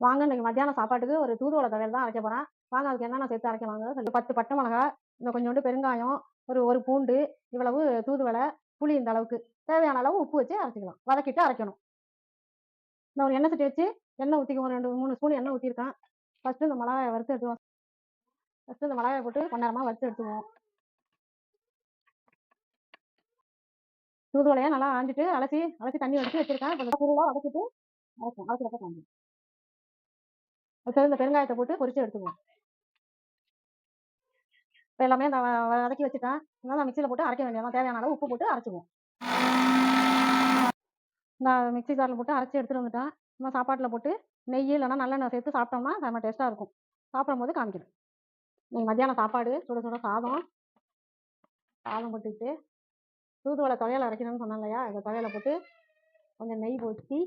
வாங்க இன்னைக்கு மத்தியானம் சாப்பாட்டுக்கு ஒரு தூதுவளை துவையல் தான் அரைக்க போகிறேன். வாங்க அதுக்கு என்னென்ன சேர்த்து அரைக்க வாங்க. 10 பட்டை மிளகா, இந்த கொஞ்சோண்டு பெருங்காயம், ஒரு பூண்டு, இவ்வளவு தூதுவளை, புளி இந்த அளவுக்கு தேவையான அளவு உப்பு வச்சு அரைச்சிக்கலாம். வதக்கிட்டு அரைக்கணும். நான் ஒரு எண்ணெய் சட்டி வச்சு எண்ணெய் ஊற்றிக்குவோம். 2-3 ஸ்பூன் எண்ணெய் ஊற்றிருக்கேன். ஃபஸ்ட்டு இந்த மிளகாயை வறுத்து எடுத்துவோம். ஃபஸ்ட்டு இந்த மிளகாயை போட்டு கொஞ்ச வறுத்து எடுத்துவோம். தூதுவளையை நல்லா ஆஞ்சிட்டு அலசி தண்ணி வச்சு வச்சிருக்கேன். இப்போ பொருளாக வதக்கிட்டு அரைக்கிறப்ப காஞ்சி இந்த பெருங்காயத்தை போட்டு பொரிச்சு எடுத்துக்குவோம். இப்போ எல்லாமே இந்த வதக்கி வச்சுட்டேன். நான் மிக்சியில் போட்டு அரைக்க வேண்டியதான். தேவையான அளவு உப்பு போட்டு அரைச்சிக்குவோம். நான் மிக்சி ஜாரில் போட்டு அரைச்சி எடுத்துகிட்டு வந்துட்டேன். நம்ம சாப்பாட்டில் போட்டு நெய் இல்லைனா நல்லெண்ணெய் சேர்த்து சாப்பிட்டோம்னா செம்ம டேஸ்ட்டாக இருக்கும். சாப்பிடும் போது காமிக்கிறேன். நீங்கள் மத்தியானம் சாப்பாடு சுட சுட சாதம் போட்டுக்கிட்டு தூதுவளை துவையல் அரைக்கணும்னு சொன்னேன் இல்லையா, இந்த துவையலை போட்டு கொஞ்சம் நெய் ஊற்றி